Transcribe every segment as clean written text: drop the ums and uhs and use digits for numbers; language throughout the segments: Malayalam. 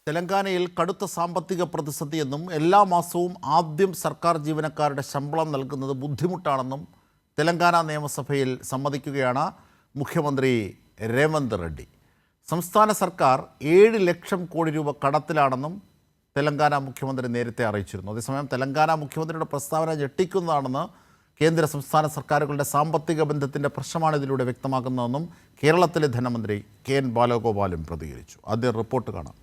തെലങ്കാനയിൽ കടുത്ത സാമ്പത്തിക പ്രതിസന്ധിയെന്നും എല്ലാ മാസവും ആദ്യം സർക്കാർ ജീവനക്കാരുടെ ശമ്പളം നൽകുന്നത് ബുദ്ധിമുട്ടാണെന്നും തെലങ്കാന നിയമസഭയിൽ സമ്മതിക്കുകയാണ് മുഖ്യമന്ത്രി രേവന്ത് റെഡ്ഡി. സംസ്ഥാന സർക്കാർ 7 ലക്ഷം കോടി രൂപ കടത്തിലാണെന്നും തെലങ്കാന മുഖ്യമന്ത്രി നേരത്തെ അറിയിച്ചിരുന്നു. അതേസമയം തെലങ്കാന മുഖ്യമന്ത്രിയുടെ പ്രസ്താവന ഞെട്ടിക്കുന്നതാണെന്ന് കേന്ദ്ര സംസ്ഥാന സർക്കാരുകളുടെ സാമ്പത്തിക ബന്ധത്തിൻ്റെ പ്രശ്നമാണ് ഇതിലൂടെ വ്യക്തമാക്കുന്നതെന്നും കേരളത്തിലെ ധനമന്ത്രി കെ.എൻ. ബാലഗോപാലും പ്രതികരിച്ചു. ആദ്യം റിപ്പോർട്ട് കാണാം.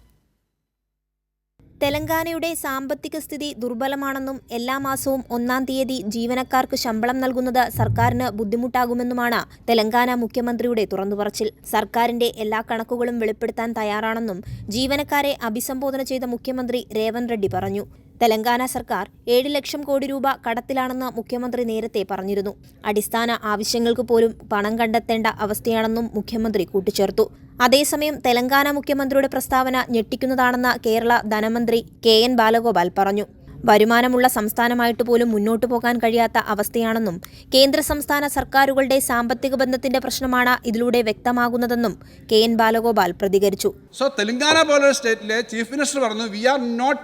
തെലങ്കാനയുടെ സാമ്പത്തിക സ്ഥിതി ദുർബലമാണെന്നും എല്ലാ മാസവും 1-ാം തീയതി ജീവനക്കാർക്ക് ശമ്പളം നൽകുന്നത് സർക്കാരിന് ബുദ്ധിമുട്ടാകുമെന്നുമാണ് തെലങ്കാന മുഖ്യമന്ത്രിയുടെ തുറന്നുപറച്ചിൽ. സർക്കാരിന്റെ എല്ലാ കണക്കുകളും വെളിപ്പെടുത്താൻ തയ്യാറാണെന്നും ജീവനക്കാരെ അഭിസംബോധന ചെയ്ത മുഖ്യമന്ത്രി രേവന്ത് റെഡ്ഡി പറഞ്ഞു. തെലങ്കാന സർക്കാർ 7 ലക്ഷം കോടി രൂപ കടത്തിലാണെന്ന് മുഖ്യമന്ത്രി നേരത്തെ പറഞ്ഞിരുന്നു. അടിസ്ഥാന ആവശ്യങ്ങൾക്ക് പോലും പണം കണ്ടെത്തേണ്ട അവസ്ഥയാണെന്നും മുഖ്യമന്ത്രി കൂട്ടിച്ചേർത്തു. അതേസമയം തെലങ്കാന മുഖ്യമന്ത്രിയുടെ പ്രസ്താവന ഞെട്ടിക്കുന്നതാണെന്ന് കേരള ധനമന്ത്രി കെ.എൻ. ബാലഗോപാൽ പറഞ്ഞു. വരുമാനമുള്ള സംസ്ഥാനമായിട്ട് പോലും മുന്നോട്ടു പോകാൻ കഴിയാത്ത അവസ്ഥയാണെന്നും കേന്ദ്ര സംസ്ഥാന സർക്കാരുകളുടെ സാമ്പത്തിക ബന്ധത്തിന്റെ പ്രശ്നമാണ് ഇതിലൂടെ വ്യക്തമാകുന്നതെന്നും കെ.എൻ. ബാലഗോപാൽ പ്രതികരിച്ചു. തെലങ്കാന പോലുള്ള സ്റ്റേറ്റിലെ ചീഫ് മിനിസ്റ്റർ പറഞ്ഞു, we are not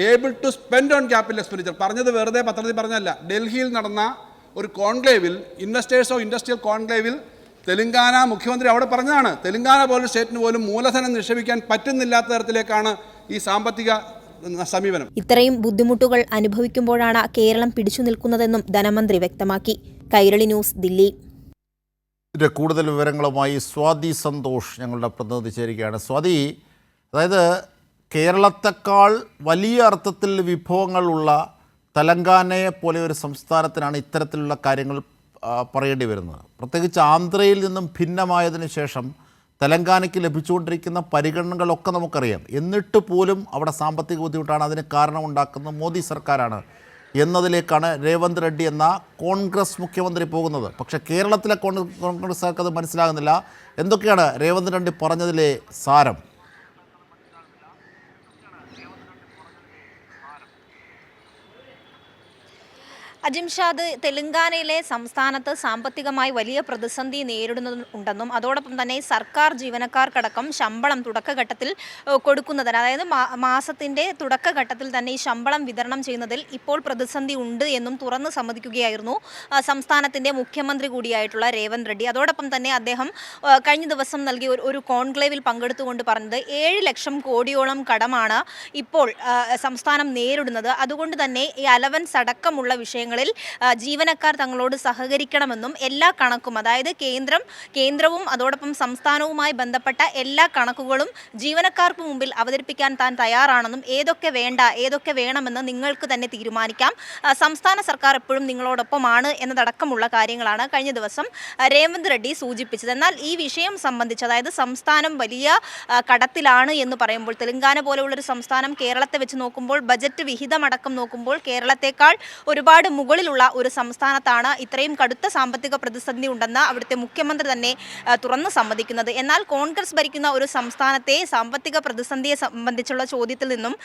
able to spend on capital expenditure. പറഞ്ഞത് വെറുതെ പത്രത്തിൽ പറഞ്ഞല്ല. ഡൽഹിയിൽ നടന്ന ഒരു കോൺക്ലേവിൽ, ഇൻവെസ്റ്റേഴ്സ് ഓഫ് ഇൻഡസ്ട്രിയൽ കോൺക്ലേവിൽ തെലങ്കാന മുഖ്യമന്ത്രി അവിടെ പറഞ്ഞതാണ്, തെലങ്കാന പോലുള്ള സ്റ്റേറ്റിന് പോലും മൂലധനം നിക്ഷേപിക്കാൻ പറ്റുന്നില്ലാത്ത തരത്തിലേക്കാണ് ഈ സാമ്പത്തിക സമീപനം. ഇത്രയും ബുദ്ധിമുട്ടുകൾ അനുഭവിക്കുമ്പോഴാണ് കേരളം പിടിച്ചു നിൽക്കുന്നതെന്നും ധനമന്ത്രി വ്യക്തമാക്കി. കൈരളി ന്യൂസ്, ദില്ലി. ഇതിൻ്റെ കൂടുതൽ വിവരങ്ങളുമായി സ്വാതി സന്തോഷ് ഞങ്ങളുടെ പ്രതിനിധി ചേരുകയാണ്. സ്വാതി, അതായത് കേരളത്തെക്കാൾ വലിയ അർത്ഥത്തിൽ വിഭവങ്ങളുള്ള തെലങ്കാനയെ പോലെ ഒരു സംസ്ഥാനത്തിനാണ് ഇത്തരത്തിലുള്ള കാര്യങ്ങൾ പറയേണ്ടി വരുന്നത്. പ്രത്യേകിച്ച് ആന്ധ്രയിൽ നിന്നും ഭിന്നമായതിനു ശേഷം തെലങ്കാനയ്ക്ക് ലഭിച്ചുകൊണ്ടിരിക്കുന്ന പരിഗണനകളൊക്കെ നമുക്കറിയാം. എന്നിട്ട് പോലും അവിടെ സാമ്പത്തിക ബുദ്ധിമുട്ടാണ്, അതിന് കാരണമുണ്ടാക്കുന്നത് മോദി സർക്കാരാണ് എന്നതിലേക്കാണ് രേവന്ത് റെഡ്ഡി എന്ന കോൺഗ്രസ് മുഖ്യമന്ത്രി പോകുന്നത്. പക്ഷേ കേരളത്തിലെ കോൺഗ്രസ്സുകാർക്ക് അത് മനസ്സിലാകുന്നില്ല. എന്തൊക്കെയാണ് രേവന്ത് റെഡ്ഡി പറഞ്ഞതിലെ സാരം? അജിംഷാദ്, തെലങ്കാനയിലെ സംസ്ഥാനത്ത് സാമ്പത്തികമായി വലിയ പ്രതിസന്ധി നേരിടുന്നുണ്ടെന്നും അതോടൊപ്പം തന്നെ സർക്കാർ ജീവനക്കാർക്കടക്കം ശമ്പളം തുടക്കഘട്ടത്തിൽ കൊടുക്കുന്നതിന്, അതായത് മാസത്തിൻ്റെ തുടക്കഘട്ടത്തിൽ തന്നെ ഈ ശമ്പളം വിതരണം ചെയ്യുന്നതിൽ ഇപ്പോൾ പ്രതിസന്ധി ഉണ്ട് എന്നും തുറന്ന് സമ്മതിക്കുകയായിരുന്നു സംസ്ഥാനത്തിൻ്റെ മുഖ്യമന്ത്രി കൂടിയായിട്ടുള്ള രേവന്ത് റെഡ്ഡി. അതോടൊപ്പം തന്നെ അദ്ദേഹം കഴിഞ്ഞ ദിവസം നൽകിയ ഒരു കോൺക്ലേവിൽ പങ്കെടുത്തുകൊണ്ട് പറഞ്ഞത് 7 ലക്ഷം കോടിയോളം കടമാണ് ഇപ്പോൾ സംസ്ഥാനം നേരിടുന്നത്. അതുകൊണ്ട് തന്നെ ഈ അലവൻസ് അടക്കമുള്ള വിഷയങ്ങൾ ജീവനക്കാർ തങ്ങളോട് സഹകരിക്കണമെന്നും എല്ലാ കണക്കും, അതായത് കേന്ദ്രവും അതോടൊപ്പം സംസ്ഥാനവുമായി ബന്ധപ്പെട്ട എല്ലാ കണക്കുകളും ജീവനക്കാർക്ക് മുമ്പിൽ അവതരിപ്പിക്കാൻ താൻ തയ്യാറാണെന്നും ഏതൊക്കെ വേണമെന്ന് നിങ്ങൾക്ക് തന്നെ തീരുമാനിക്കാം, സംസ്ഥാന സർക്കാർ എപ്പോഴും നിങ്ങളോടൊപ്പമാണ് എന്നതടക്കമുള്ള കാര്യങ്ങളാണ് കഴിഞ്ഞ ദിവസം രേവന്ത് റെഡ്ഡി സൂചിപ്പിച്ചത്. എന്നാൽ ഈ വിഷയം സംബന്ധിച്ച്, അതായത് സംസ്ഥാനം വലിയ കടത്തിലാണ് എന്ന് പറയുമ്പോൾ, തെലങ്കാന പോലെയുള്ളൊരു സംസ്ഥാനം കേരളത്തെ വെച്ച് നോക്കുമ്പോൾ, ബജറ്റ് വിഹിതമടക്കം നോക്കുമ്പോൾ കേരളത്തെക്കാൾ ഒരുപാട് മുകളിലുള്ള ഒരു സംസ്ഥാനത്താണ് ഇത്രയും കടുത്ത സാമ്പത്തിക പ്രതിസന്ധി ഉണ്ടെന്ന് അവിടുത്തെ മുഖ്യമന്ത്രി തന്നെ തുറന്നു സമ്മതിക്കുന്നത്. എന്നാൽ കോൺഗ്രസ് ഭരിക്കുന്ന ഒരു സംസ്ഥാനത്തെ സാമ്പത്തിക പ്രതിസന്ധിയെ സംബന്ധിച്ചുള്ള ചോദ്യത്തിൽ നിന്നും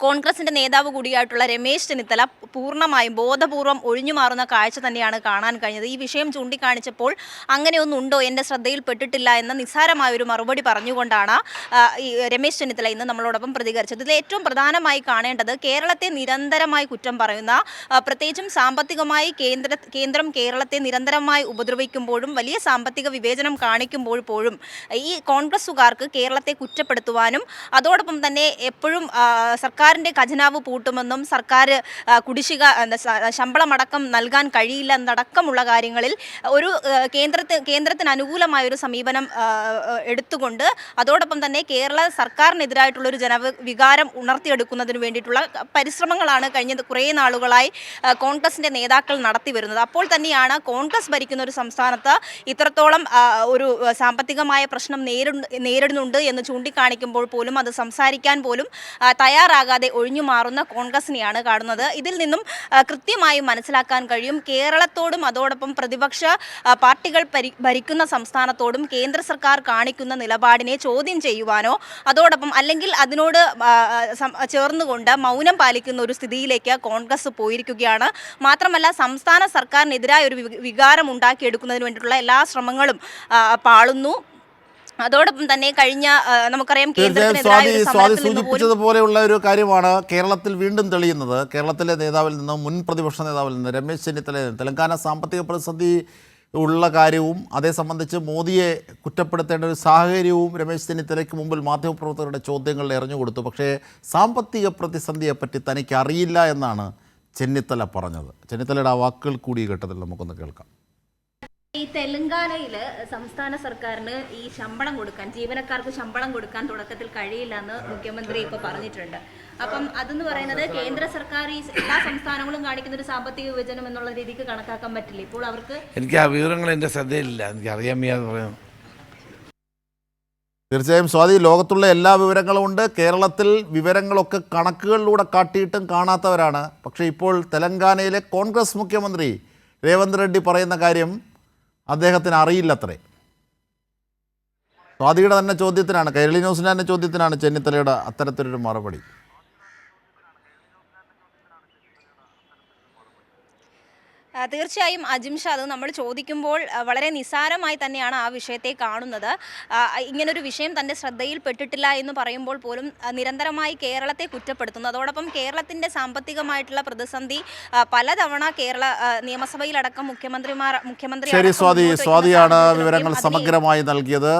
കോൺഗ്രസിൻ്റെ നേതാവ് കൂടിയായിട്ടുള്ള രമേശ് ചെന്നിത്തല പൂർണ്ണമായും ബോധപൂർവം ഒഴിഞ്ഞു മാറുന്ന കാഴ്ച തന്നെയാണ് കാണാൻ കഴിഞ്ഞത്. ഈ വിഷയം ചൂണ്ടിക്കാണിച്ചപ്പോൾ അങ്ങനെയൊന്നുണ്ടോ, എൻ്റെ ശ്രദ്ധയിൽപ്പെട്ടിട്ടില്ല എന്ന നിസ്സാരമായൊരു മറുപടി പറഞ്ഞുകൊണ്ടാണ് ഈ രമേശ് ചെന്നിത്തല ഇന്ന് നമ്മളോടൊപ്പം പ്രതികരിച്ചത്. ഇതിൽ ഏറ്റവും പ്രധാനമായി കാണേണ്ടത്, കേരളത്തെ നിരന്തരമായി കുറ്റം പറയുന്ന, പ്രത്യേകിച്ചും സാമ്പത്തികമായി കേന്ദ്രം കേരളത്തെ നിരന്തരമായി ഉപദ്രവിക്കുമ്പോഴും വലിയ സാമ്പത്തിക വിവേചനം കാണിക്കുമ്പോൾ പോലും ഈ കോൺഗ്രസ്സുകാർക്ക് കേരളത്തെ കുറ്റപ്പെടുത്തുവാനും അതോടൊപ്പം തന്നെ എപ്പോഴും സർക്കാരിൻ്റെ ഖജനാവ് പൂട്ടുമെന്നും സർക്കാർ കുടിശ്ശിക ശമ്പളമടക്കം നൽകാൻ കഴിയില്ല എന്നടക്കമുള്ള കാര്യങ്ങളിൽ ഒരു കേന്ദ്രത്തിന് അനുകൂലമായൊരു സമീപനം എടുത്തുകൊണ്ട് അതോടൊപ്പം തന്നെ കേരള സർക്കാരിനെതിരായിട്ടുള്ളൊരു ജനവികാരം ഉണർത്തിയെടുക്കുന്നതിന് വേണ്ടിയിട്ടുള്ള പരിശ്രമങ്ങളാണ് കഴിഞ്ഞ കുറേ നാളുകളായി കോൺഗ്രസിൻ്റെ നേതാക്കൾ നടത്തി വരുന്നത്. അപ്പോൾ തന്നെയാണ് കോൺഗ്രസ് ഭരിക്കുന്ന ഒരു സംസ്ഥാനത്ത് ഇത്രത്തോളം ഒരു സാമ്പത്തികമായ പ്രശ്നം നേരിടുന്നുണ്ട് എന്ന് ചൂണ്ടിക്കാണിക്കുമ്പോൾ പോലും അത് സംസാരിക്കാൻ പോലും തയ്യാറാകാതെ ഒഴിഞ്ഞു മാറുന്ന കോൺഗ്രസിനെയാണ് കാണുന്നത്. ഇതിൽ നിന്നും കൃത്യമായി മനസ്സിലാക്കാൻ കഴിയും, കേരളത്തോടും അതോടൊപ്പം പ്രതിപക്ഷ പാർട്ടികൾ ഭരിക്കുന്ന സംസ്ഥാനത്തോടും കേന്ദ്ര സർക്കാർ കാണിക്കുന്ന നിലപാടിനെ ചോദ്യം ചെയ്യുവാനോ അതോടൊപ്പം അല്ലെങ്കിൽ അതിനോട് ചേർന്നുകൊണ്ട് മൗനം പാലിക്കുന്ന ഒരു സ്ഥിതിയിലേക്ക് കോൺഗ്രസ് പോയിരിക്കുകയാണ്. മാത്രമല്ല, സംസ്ഥാന സർക്കാരിനെതിരായ ഒരു വികാരം ഉണ്ടാക്കിയെടുക്കുന്നതിന് വേണ്ടിയിട്ടുള്ള എല്ലാ ശ്രമങ്ങളും പാളുന്നു. അതോടൊപ്പം തന്നെ കഴിഞ്ഞ നമുക്കറിയാം തീർച്ചയായും കേന്ദ്രത്തിനെതിരായ ഒരു സ്വാതി സമരത്തിൽ നിന്ന് പോലും സൂചിപ്പിച്ചതുപോലെയുള്ള ഒരു കാര്യമാണ് കേരളത്തിൽ വീണ്ടും തെളിയുന്നത്. കേരളത്തിലെ നേതാവിൽ നിന്ന്, മുൻ പ്രതിപക്ഷ നേതാവിൽ നിന്ന്, രമേശ് ചെന്നിത്തലയിൽ നിന്ന് തെലങ്കാന സാമ്പത്തിക പ്രതിസന്ധി ഉള്ള കാര്യവും അതേ സംബന്ധിച്ച് മോദിയെ കുറ്റപ്പെടുത്തേണ്ട ഒരു സാഹചര്യവും രമേശ് ചെന്നിത്തലയ്ക്ക് മുമ്പിൽ മാധ്യമപ്രവർത്തകരുടെ ചോദ്യങ്ങളിൽ എറിഞ്ഞു കൊടുത്തു. പക്ഷേ സാമ്പത്തിക പ്രതിസന്ധിയെപ്പറ്റി തനിക്ക് അറിയില്ല എന്നാണ് ചെന്നിത്തല പറഞ്ഞത്. ചെന്നിത്തലയുടെ ആ വാക്കുകൾ കൂടി ഈ ഘട്ടത്തിൽ നമുക്കൊന്ന് കേൾക്കാം. ഈ തെലങ്കാനയിൽ സംസ്ഥാന സർക്കാരിന് ഈ ശമ്പളം കൊടുക്കാൻ, ജീവനക്കാർക്ക് ശമ്പളം കൊടുക്കാൻ തുടക്കത്തിൽ കഴിയില്ല എന്ന് മുഖ്യമന്ത്രി ഇപ്പോൾ പറഞ്ഞിട്ടുണ്ട്. അപ്പം അതെന്ന് പറയുന്നത് കേന്ദ്ര സർക്കാർ ഈ എല്ലാ സംസ്ഥാനങ്ങളും കാണിക്കുന്ന ഒരു സാമ്പത്തിക വിഭജനം എന്നുള്ള രീതിക്ക് കണക്കാക്കാൻ പറ്റില്ല. ഇപ്പോൾ അവർക്ക് എനിക്ക് ആ വിവരങ്ങൾ എൻ്റെ ശ്രദ്ധയിലില്ല, എനിക്ക് അറിയാൻ വയ്യാതെ പറയുന്നു. തീർച്ചയായും സ്വാതി, ലോകത്തുള്ള എല്ലാ വിവരങ്ങളും ഉണ്ട്. കേരളത്തിൽ വിവരങ്ങളൊക്കെ കണക്കുകളിലൂടെ കാട്ടിയിട്ടും കാണാത്തവരാണ്. പക്ഷേ ഇപ്പോൾ തെലങ്കാനയിലെ കോൺഗ്രസ് മുഖ്യമന്ത്രി രേവന്ത് റെഡ്ഡി പറയുന്ന കാര്യം അദ്ദേഹത്തിന് അറിയില്ലത്രേ. സ്വാതിയുടെ തന്നെ ചോദ്യത്തിനാണ്, കൈരളി ന്യൂസിൻ്റെ തന്നെ ചോദ്യത്തിനാണ് ചെന്നിത്തലയുടെ അത്തരത്തിലൊരു മറുപടി. തീർച്ചയായും അജിംഷാദ്, നമ്മൾ ചോദിക്കുമ്പോൾ വളരെ നിസ്സാരമായി തന്നെയാണ് ആ വിഷയത്തെ കാണുന്നത്. ഇങ്ങനൊരു വിഷയം തൻ്റെ ശ്രദ്ധയിൽപ്പെട്ടിട്ടില്ല എന്ന് പറയുമ്പോൾ പോലും നിരന്തരമായി കേരളത്തെ കുറ്റപ്പെടുത്തുന്നു. അതോടൊപ്പം കേരളത്തിൻ്റെ സാമ്പത്തികമായിട്ടുള്ള പ്രതിസന്ധി പലതവണ കേരള നിയമസഭയിലടക്കം മുഖ്യമന്ത്രി ശരി സ്വാതിയാണ് വിവരങ്ങൾ സമഗ്രമായി നൽകിയത്.